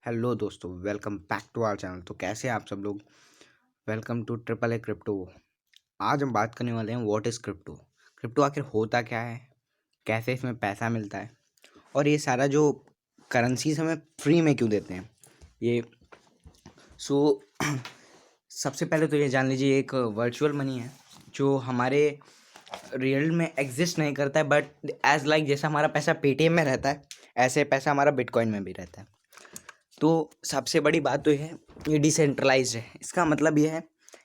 Hello दोस्तों, welcome back to our channel. तो कैसे हैं आप सब लोग। Welcome to triple A crypto. आज हम बात करने वाले हैं व्हाट इज़ क्रिप्टो। क्रिप्टो आखिर होता क्या है, कैसे इसमें पैसा मिलता है, और ये सारा जो करेंसीज हमें फ्री में क्यों देते हैं ये। सो सबसे पहले तो ये जान लीजिए, एक वर्चुअल मनी है जो हमारे रियल में एग्जिस्ट नहीं करता है, बट एज लाइक जैसा हमारा पैसा पेटीएम में रहता है, ऐसे पैसा हमारा बिटकॉइन में भी रहता है। तो सबसे बड़ी बात तो ये डिसेंट्रलाइज्ड है। इसका मतलब ये है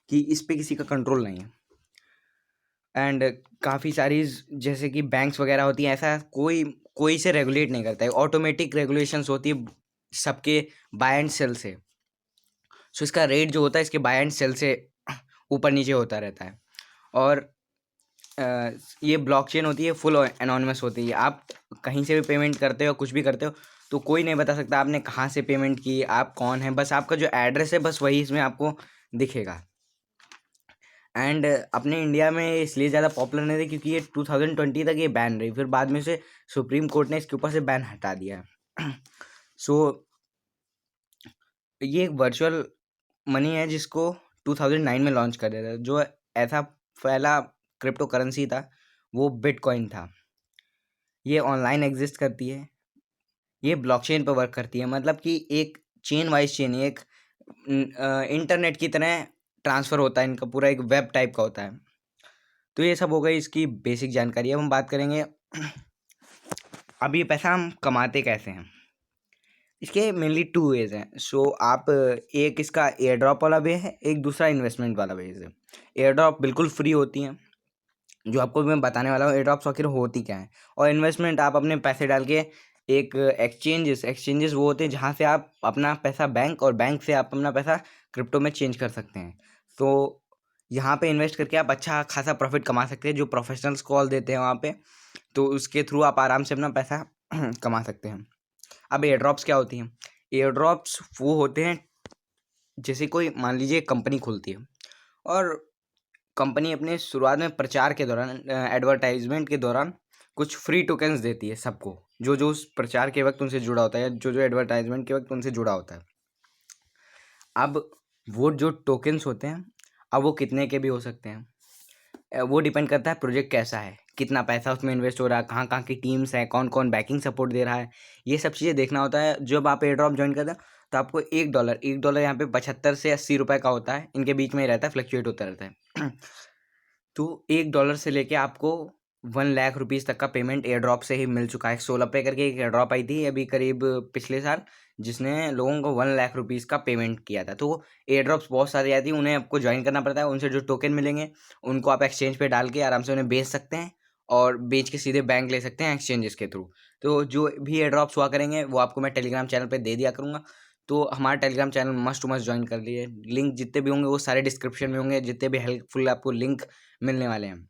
कि इस पे किसी का कंट्रोल नहीं है। एंड काफ़ी सारी जैसे कि बैंक्स वगैरह होती हैं, ऐसा कोई कोई से रेगुलेट नहीं करता है। ऑटोमेटिक रेगुलेशंस होती है सबके बाय एंड सेल से। सो इसका रेट जो होता है इसके बाय एंड सेल से ऊपर नीचे होता रहता है। और ये ब्लॉकचेन होती है, फुल एनोनिमस होती है। आप कहीं से भी पेमेंट करते हो, कुछ भी करते हो, तो कोई नहीं बता सकता आपने कहाँ से पेमेंट की, आप कौन है। बस आपका जो एड्रेस है, बस वही इसमें आपको दिखेगा। एंड अपने इंडिया में इसलिए ज़्यादा पॉपुलर नहीं थी क्योंकि ये 2020 तक ये बैन रही, फिर बाद में से सुप्रीम कोर्ट ने इसके ऊपर से बैन हटा दिया है। सो ये एक वर्चुअल मनी है जिसको 2009 में लॉन्च कर दिया था। जो ऐसा पहला क्रिप्टो करेंसी था वो बिटकॉइन था। ये ऑनलाइन एग्जिस्ट करती है, ये ब्लॉकचेन पर वर्क करती है। मतलब कि एक चेन वाइज चेन, एक इंटरनेट की तरह ट्रांसफ़र होता है इनका, पूरा एक वेब टाइप का होता है। तो ये सब हो गई इसकी बेसिक जानकारी। अब हम बात करेंगे अब ये पैसा हम कमाते कैसे हैं। इसके मेनली टू वेज हैं। सो आप एक इसका एयर ड्रॉप वाला वे है, एक दूसरा इन्वेस्टमेंट वाला वेज है। एयर ड्रॉप बिल्कुल फ्री होती हैं, जो आपको मैं बताने वाला हूँ एयर ड्रॉप्स आखिर होती क्या है। और इन्वेस्टमेंट आप अपने पैसे डाल के एक एक्सचेंजेस वो होते हैं जहाँ से आप अपना पैसा बैंक, और बैंक से आप अपना पैसा क्रिप्टो में चेंज कर सकते हैं। तो यहाँ पे इन्वेस्ट करके आप अच्छा खासा प्रॉफिट कमा सकते हैं, जो प्रोफेशनल्स कॉल देते हैं वहाँ पे। तो उसके थ्रू आप आराम से अपना पैसा कमा सकते हैं। अब एयर ड्रॉप्स क्या होती हैं। एयर ड्रॉप्स वो होते हैं जैसे कोई मान लीजिए कंपनी खुलती है, और कंपनी अपने शुरुआत में प्रचार के दौरान, एडवर्टाइजमेंट के दौरान कुछ फ्री टोकन्स देती है सबको, जो जो उस प्रचार के वक्त उनसे जुड़ा होता है, या जो जो एडवर्टाइजमेंट के वक्त उनसे जुड़ा होता है। अब वो जो टोकन्स होते हैं, अब वो कितने के भी हो सकते हैं। वो डिपेंड करता है प्रोजेक्ट कैसा है, कितना पैसा उसमें इन्वेस्ट हो रहा है, कहाँ कहाँ की टीम्स है, कौन कौन बैकिंग सपोर्ट दे रहा है। ये सब चीज़ें देखना होता है। जब आप एयर ड्रॉप ज्वाइन करते हैं तो आपको $1 यहाँ पे 75 से 80 रुपये का होता है, इनके बीच में ही रहता है, फ्लक्चुएट होता रहता है। तो $1 से लेके आपको 1 लाख रुपीज़ तक का पेमेंट एयर ड्रॉप से ही मिल चुका है। 16 पे करके एक एयर ड्रॉप आई थी अभी करीब पिछले साल, जिसने लोगों को 1 लाख रुपीज़ का पेमेंट किया था। तो एयर ड्रॉप्स बहुत सारी आती हैं, उन्हें आपको ज्वाइन करना पड़ता है। उनसे जो टोकन मिलेंगे उनको आप एक्सचेंज पे डाल के आराम से उन्हें बेच सकते हैं, और बेच के सीधे बैंक ले सकते हैं एक्सचेंजेस के थ्रू। तो जो भी एयर ड्रॉप्स हुआ करेंगे वो आपको मैं टेलीग्राम चैनल पे दे दिया करूँगा। तो हमारा Telegram channel must to must join कर लिए। लिंक जितने भी होंगे वो सारे डिस्क्रिप्शन में होंगे, जितने भी हेल्पफुल आपको लिंक मिलने वाले हैं।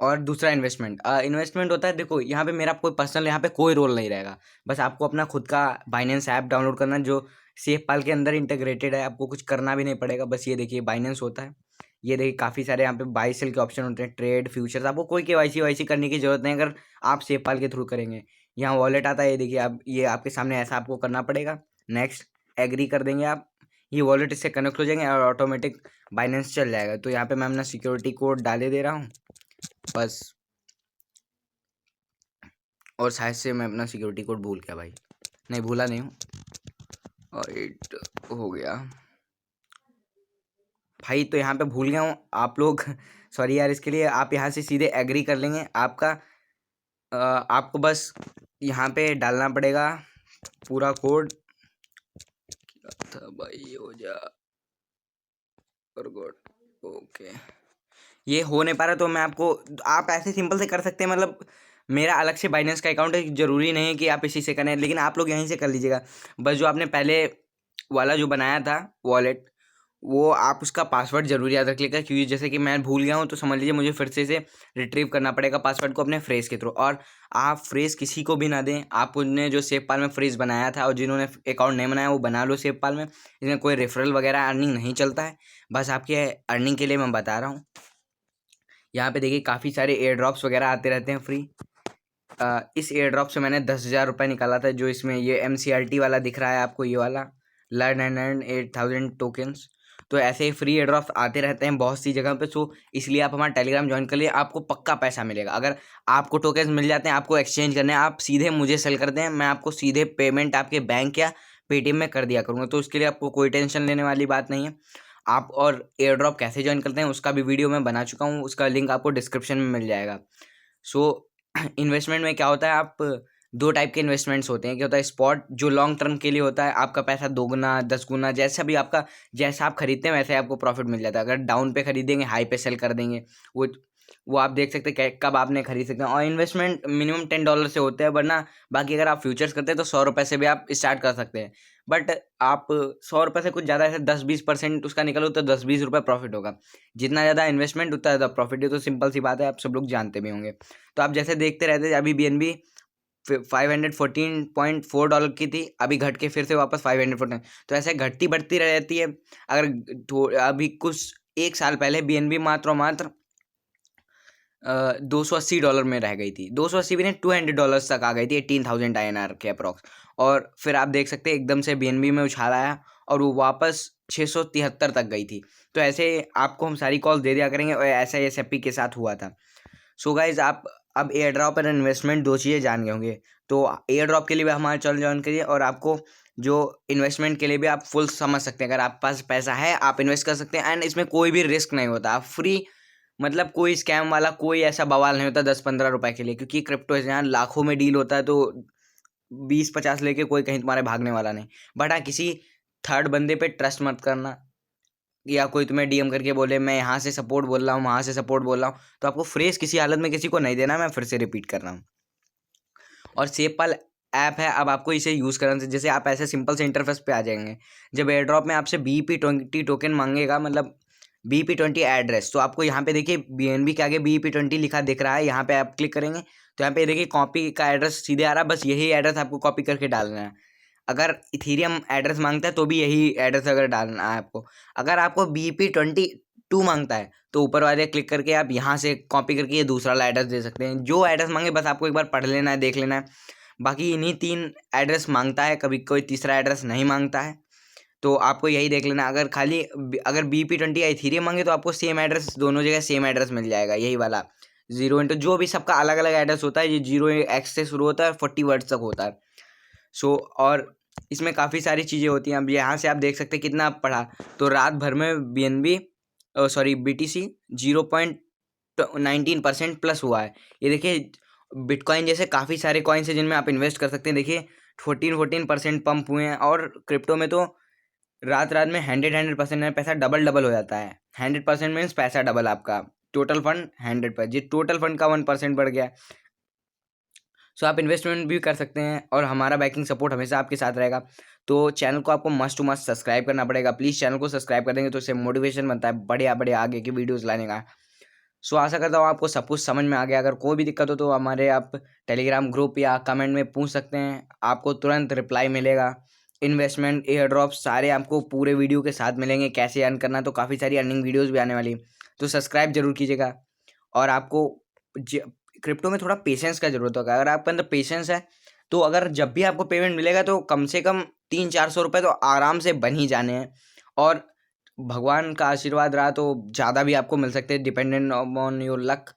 और दूसरा इन्वेस्टमेंट होता है, देखो यहाँ पे मेरा कोई पर्सनल यहाँ पे कोई रोल नहीं रहेगा। बस आपको अपना खुद का बाइनेंस ऐप डाउनलोड करना है, जो सेफपाल के अंदर इंटीग्रेटेड है। आपको कुछ करना भी नहीं पड़ेगा। बस ये देखिए बाइनेंस होता है, ये देखिए काफ़ी सारे यहाँ पे बाई सेल के ऑप्शन होते हैं, ट्रेड फ्यूचर्स। आपको कोई केवाईसी वाईसी करने की जरूरत नहीं अगर आप सेफपाल के थ्रू करेंगे। यहाँ वॉलेट आता है, ये देखिए आप, ये आपके सामने ऐसा आपको करना पड़ेगा। नेक्स्ट एग्री कर देंगे आप, ये वॉलेट इससे कनेक्ट हो जाएंगे और ऑटोमेटिक बाइनेंस चल जाएगा। तो यहाँ पे मैं अपना सिक्योरिटी कोड डाले दे रहा हूँ बस। और शायद से मैं अपना सिक्योरिटी कोड भूल गया भाई, नहीं भूला नहीं हूँ, और 8 हो गया भाई। तो यहाँ पे भूल गया हूँ आप लोग सॉरी यार इसके लिए। आप यहाँ से सीधे एग्री कर लेंगे। आपको बस यहाँ पे डालना पड़ेगा पूरा कोड। क्या था भाई, हो जा ओके। ये हो नहीं पा रहा तो मैं आपको, आप ऐसे सिंपल से कर सकते हैं। मतलब मेरा अलग से बाइनेंस का अकाउंट है, जरूरी नहीं है कि आप इसी से करें, लेकिन आप लोग यहीं से कर लीजिएगा। बस जो आपने पहले वाला जो बनाया था वॉलेट, वो आप उसका पासवर्ड जरूर याद रख लीजिएगा, क्योंकि जैसे कि मैं भूल गया हूँ तो समझ लीजिए मुझे फिर से रिट्रीव करना पड़ेगा पासवर्ड को अपने फ्रेज के थ्रू। और आप फ्रेज किसी को भी ना दें। आप उन्होंने जो सेव पाल में फ्रेज बनाया था, और जिन्होंने अकाउंट नहीं बनाया वो बना लो सेव पाल में। इसमें कोई रेफरल वगैरह अर्निंग नहीं चलता है, बस आपके अर्निंग के लिए मैं बता रहा हूँ। यहाँ पे देखिए काफ़ी सारे एयर ड्रॉप्स वगैरह आते रहते हैं फ्री। इस एयर ड्रॉप से मैंने 10,000 रुपये निकाला था, जो इसमें ये MCRT वाला दिख रहा है आपको, ये वाला लर्न एंड अर्न 8,000 टोकन्स। तो ऐसे ही फ्री एयर ड्रॉप्स आते रहते हैं बहुत सी जगह पे, सो इसलिए आप हमारा टेलीग्राम ज्वाइन कर लिए, आपको पक्का पैसा मिलेगा। अगर आपको टोकन्स मिल जाते हैं, आपको एक्सचेंज करने हैं, आप सीधे मुझे सेल करते हैं, मैं आपको सीधे पेमेंट आपके बैंक या पेटीएम में कर दिया करूँगा। तो उसके लिए आपको कोई टेंशन लेने वाली बात नहीं है। आप और एयर ड्रॉप कैसे ज्वाइन करते हैं उसका भी वीडियो मैं बना चुका हूँ, उसका लिंक आपको डिस्क्रिप्शन में मिल जाएगा। सो इन्वेस्टमेंट में क्या होता है, आप दो टाइप के इन्वेस्टमेंट्स होते हैं। क्या होता है, स्पॉट जो लॉन्ग टर्म के लिए होता है, आपका पैसा 2 गुना 10 गुना जैसा भी आपका, जैसा आप खरीदते हैं वैसे आपको प्रॉफिट मिल जाता है। अगर डाउन पे खरीदेंगे हाई पे सेल कर देंगे, वो आप देख सकते हैं कब आपने खरीद सकते हैं। और इन्वेस्टमेंट मिनिमम $10 से होते हैं, वरना बाकी अगर आप फ्यूचर्स करते हैं तो 100 रुपये से भी आप स्टार्ट कर सकते हैं। बट आप 100 रुपये से कुछ ज़्यादा ऐसे 10-20% उसका निकलो तो 10-20 रुपये प्रॉफिट होगा। जितना ज़्यादा इन्वेस्टमेंट उतना ज़्यादा प्रॉफिट है, तो सिंपल सी बात है, आप सब लोग जानते भी होंगे। तो आप जैसे देखते रहते हैं, अभी BNB $514.4 की थी, अभी घट के फिर से वापस 514, तो ऐसे घटती बढ़ती रहती है। अगर अभी कुछ 1 साल पहले BNB मात्र $280 में रह गई थी, 280 भी नहीं, $200 तक आ गई थी, 18,000 INR के अप्रॉक्स। और फिर आप देख सकते हैं एकदम से BNB में उछाल आया और वो वापस 673 तक गई थी। तो ऐसे आपको हम सारी कॉल दे दिया करेंगे, और ऐसा SFP के साथ हुआ था। सो गाइज, आप अब एयर ड्रॉप और इन्वेस्टमेंट दो चीज़ें जान गए होंगे। तो एयर ड्रॉप के लिए भी हमारे चैनल ज्वाइन करिए, और आपको जो इन्वेस्टमेंट के लिए भी आप फुल समझ सकते हैं। अगर आपके पास पैसा है आप इन्वेस्ट कर सकते हैं, एंड इसमें कोई भी रिस्क नहीं होता, आप फ्री, मतलब कोई स्कैम वाला कोई ऐसा बवाल नहीं होता 10-15 रुपए के लिए, क्योंकि क्रिप्टो यहाँ लाखों में डील होता है, तो 20-50 लेके कोई कहीं तुम्हारे भागने वाला नहीं। बट हाँ, किसी थर्ड बंदे पे ट्रस्ट मत करना, या कोई तुम्हें DM करके बोले मैं यहाँ से सपोर्ट बोल रहा हूँ, वहाँ से सपोर्ट बोल रहा हूँ, तो आपको फ्रेश किसी हालत में किसी को नहीं देना। मैं फिर से रिपीट कर रहा हूँ। और सेपल ऐप है, अब आपको इसे यूज़ करने से, जैसे आप ऐसे सिंपल से इंटरफेस पे आ जाएंगे, जब एयर ड्रॉप में आपसे BEP20 टोकन मांगेगा, मतलब BEP20 एड्रेस, तो आपको यहाँ पे देखिए BNB के आगे BEP20 लिखा दिख रहा है, यहाँ पे आप क्लिक करेंगे तो यहाँ पे देखिए कॉपी का एड्रेस सीधे आ रहा है, बस यही एड्रेस आपको कॉपी करके डालना है। अगर इथीरियम एड्रेस मांगता है तो भी यही एड्रेस अगर डालना है आपको। अगर आपको BEP22 मांगता है तो ऊपर वाले क्लिक करके आप यहाँ से कॉपी करके ये दूसरा वाला एड्रेस दे सकते हैं। जो एड्रेस मांगे बस आपको एक बार पढ़ लेना है, देख लेना है। बाकी इन्हीं 3 एड्रेस मांगता है, कभी कोई तीसरा एड्रेस नहीं मांगता है, तो आपको यही देख लेना। अगर BEP20 या इथीरियम मांगे तो आपको सेम एड्रेस, दोनों जगह सेम एड्रेस मिल जाएगा, यही वाला 0 जो भी सबका अलग अलग एड्रेस होता है। ये 0x से शुरू होता है, 40 वर्ड्स तक होता है। सो और इसमें काफ़ी सारी चीज़ें होती हैं। अब यहाँ से आप देख सकते हैं कितना पढ़ा, तो रात भर में BTC 0.19% प्लस हुआ है। ये देखिए, बिटकॉइन जैसे काफ़ी सारे कॉइन्स हैं जिनमें आप इन्वेस्ट कर सकते हैं। देखिए 14% पंप हुए हैं, और क्रिप्टो में तो रात रात में 100% में पैसा डबल हो जाता है। 100% मीन्स पैसा डबल, आपका टोटल फंड 100 पर, जी टोटल फंड का 1% बढ़ गया। सो आप इन्वेस्टमेंट भी कर सकते हैं, और हमारा बैकिंग सपोर्ट हमेशा आपके साथ रहेगा। तो चैनल को आपको मस्ट टू मस्ट सब्सक्राइब करना पड़ेगा। प्लीज़ चैनल को सब्सक्राइब कर देंगे तो इससे मोटिवेशन बनता है बड़े बड़े आगे की वीडियोस लाने का। सो आशा करता हूँ आपको सब कुछ समझ में आ गया। अगर कोई भी दिक्कत हो तो हमारे आप टेलीग्राम ग्रुप या कमेंट में पूछ सकते हैं, आपको तुरंत रिप्लाई मिलेगा। इन्वेस्टमेंट, एयर ड्रॉप सारे आपको पूरे वीडियो के साथ मिलेंगे, कैसे अर्न करना, तो काफ़ी सारी अर्निंग वीडियोज़ भी आने वाली, तो सब्सक्राइब जरूर कीजिएगा। और आपको क्रिप्टो में थोड़ा पेशेंस का जरूरत होगा। अगर आपके अंदर पेशेंस है तो अगर जब भी आपको पेमेंट मिलेगा तो कम से कम 300-400 रुपये तो आराम से बन ही जाने हैं, और भगवान का आशीर्वाद रहा तो ज़्यादा भी आपको मिल सकते हैं, डिपेंडेंट ऑन योर लक।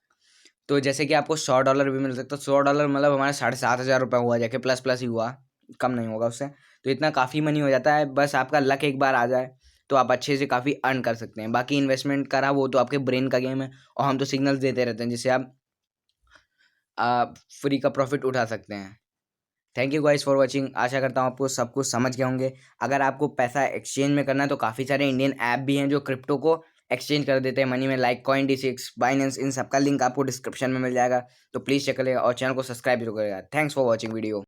तो जैसे कि आपको $100 भी मिल सकता है। $100 मतलब हमारे 7,500 रुपये हुआ, जाके प्लस प्लस ही हुआ, कम नहीं होगा उससे। तो इतना काफ़ी मनी हो जाता है, बस आपका लक एक बार आ जाए तो आप अच्छे से काफ़ी अर्न कर सकते हैं। बाकी इन्वेस्टमेंट करा वो तो आपके ब्रेन का गेम है, और हम तो सिग्नल्स देते रहते हैं जिससे आप फ्री का प्रॉफिट उठा सकते हैं। Thank you guys for watching. आशा करता हूँ आपको सब कुछ समझ गए होंगे। अगर आपको पैसा एक्सचेंज में करना है तो काफ़ी सारे इंडियन ऐप भी हैं जो क्रिप्टो को एक्सचेंज कर देते हैं मनी में, लाइक CoinD6, बाइनेंस, इन सब का लिंक आपको डिस्क्रिप्शन में मिल जाएगा। तो प्लीज़ चेक करेगा और चैनल को सब्सक्राइब जरूर करेगा। Thanks for watching video.